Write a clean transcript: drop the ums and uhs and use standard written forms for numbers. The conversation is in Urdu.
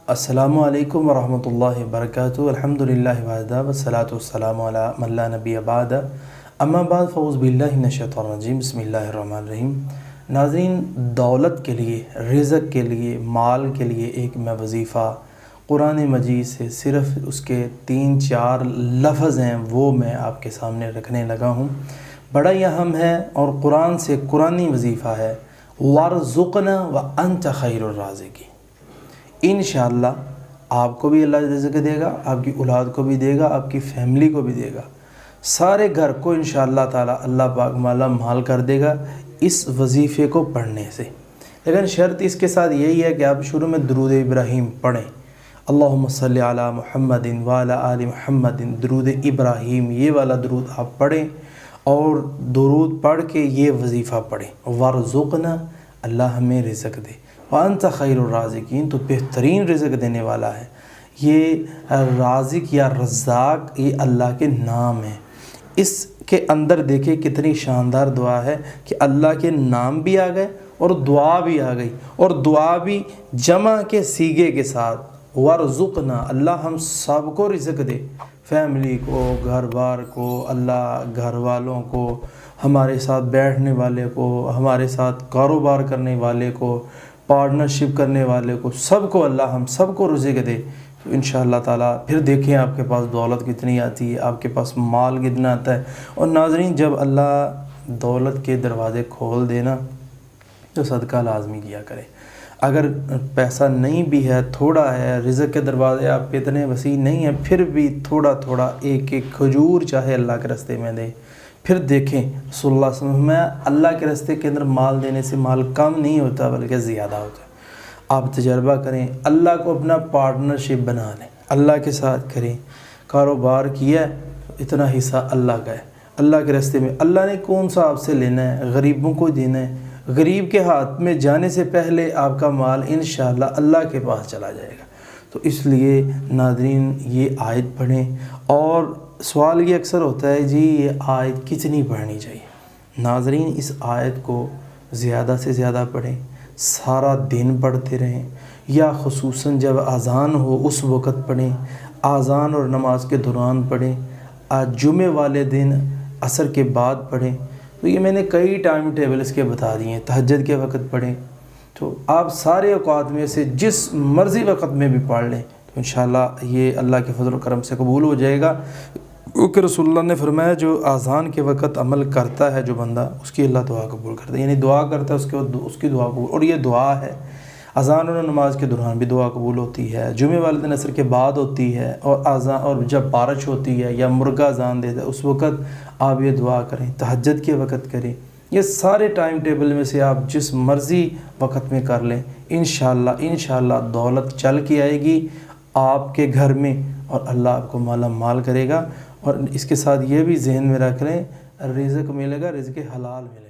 السلام علیکم ورحمۃ اللہ وبرکاتہ۔ الحمدللہ وحدہ والصلاۃ والسلام علی من لا نبی بعد، اما بعد فاعوذ باللہ من الشیطان الرجیم، بسم اللہ الرحمن الرحیم۔ ناظرین، دولت کے لیے، رزق کے لیے، مال کے لیے ایک میں وظیفہ قرآن مجید سے صرف اس کے 3-4 لفظ ہیں، وہ میں آپ کے سامنے رکھنے لگا ہوں۔ بڑا ہی اہم ہے اور قرآن سے قرآنی وظیفہ ہے، وارزقنا وانت خیر الرازقین۔ انشاءاللہ آپ کو بھی اللہ رزق دے گا، آپ کی اولاد کو بھی دے گا، آپ کی فیملی کو بھی دے گا، سارے گھر کو انشاءاللہ تعالی اللہ پاک مالا مال کر دے گا اس وظیفے کو پڑھنے سے۔ لیکن شرط اس کے ساتھ یہی ہے کہ آپ شروع میں درود ابراہیم پڑھیں، اللہم صلی علی محمد وعلی آل محمد، درود ابراہیم یہ والا درود آپ پڑھیں، اور درود پڑھ کے یہ وظیفہ پڑھیں، وارزقنا، اللہ ہمیں رزق دے، وانت خیر الرازقین، تو بہترین رزق دینے والا ہے۔ یہ رازق یا رزاق یہ اللہ کے نام ہیں۔ اس کے اندر دیکھیں کتنی شاندار دعا ہے کہ اللہ کے نام بھی آ گئے اور دعا بھی آ گئی، اور دعا بھی جمع کے صیغے کے ساتھ، وارزقنا، اللہ ہم سب کو رزق دے، فیملی کو، گھر بار کو، اللہ گھر والوں کو، ہمارے ساتھ بیٹھنے والے کو، ہمارے ساتھ کاروبار کرنے والے کو، پارٹنرشپ کرنے والے کو، سب کو اللہ ہم سب کو رزق دے۔ تو انشاءاللہ تعالیٰ پھر دیکھیں آپ کے پاس دولت کتنی آتی ہے، آپ کے پاس مال کتنا آتا ہے۔ اور ناظرین، جب اللہ دولت کے دروازے کھول دینا تو صدقہ لازمی کیا کرے۔ اگر پیسہ نہیں بھی ہے، تھوڑا ہے، رزق کے دروازے آپ پہ اتنے وسیع نہیں ہیں، پھر بھی تھوڑا تھوڑا ایک ایک کھجور چاہے اللہ کے راستے میں دیں۔ پھر دیکھیں رسول اللہ صلی اللہ علیہ وسلم میں اللہ کے راستے کے اندر مال دینے سے مال کم نہیں ہوتا بلکہ زیادہ ہوتا ہے۔ آپ تجربہ کریں، اللہ کو اپنا پارٹنرشپ بنا لیں، اللہ کے ساتھ کریں، کاروبار کیا ہے اتنا حصہ اللہ کا ہے، اللہ کے راستے میں اللہ نے کون سا آپ سے لینا ہے، غریبوں کو دینا ہے۔ غریب کے ہاتھ میں جانے سے پہلے آپ کا مال انشاءاللہ اللہ کے پاس چلا جائے گا۔ تو اس لیے ناظرین یہ آیت پڑھیں، اور سوال یہ اکثر ہوتا ہے جی یہ آیت کتنی پڑھنی چاہیے؟ ناظرین، اس آیت کو زیادہ سے زیادہ پڑھیں، سارا دن پڑھتے رہیں، یا خصوصاً جب اذان ہو اس وقت پڑھیں، اذان اور نماز کے دوران پڑھیں، جمعے والے دن عصر کے بعد پڑھیں۔ تو یہ میں نے کئی ٹائم ٹیبل اس کے بتا دیے ہیں، تہجد کے وقت پڑھیں، تو آپ سارے اوقات میں سے جس مرضی وقت میں بھی پڑھ لیں تو انشاءاللہ یہ اللہ کے فضل و کرم سے قبول ہو جائے گا۔ کیونکہ رسول اللہ نے فرمایا جو اذان کے وقت عمل کرتا ہے جو بندہ، اس کی اللہ دعا قبول کرتا ہے، یعنی دعا کرتا ہے اس کی دعا قبول، اور یہ دعا ہے اذان اور نماز کے دوران بھی دعا قبول ہوتی ہے، جمعے والے دن عصر کے بعد ہوتی ہے، اور اذان اور جب بارش ہوتی ہے یا مرغا اذان دیتا ہے اس وقت آپ یہ دعا کریں، تہجد کے وقت کریں۔ یہ سارے ٹائم ٹیبل میں سے آپ جس مرضی وقت میں کر لیں، انشاءاللہ دولت چل کے آئے گی آپ کے گھر میں، اور اللہ آپ کو مالا مال کرے گا۔ اور اس کے ساتھ یہ بھی ذہن میں رکھ لیں، رزق ملے گا، رزق حلال ملے گا۔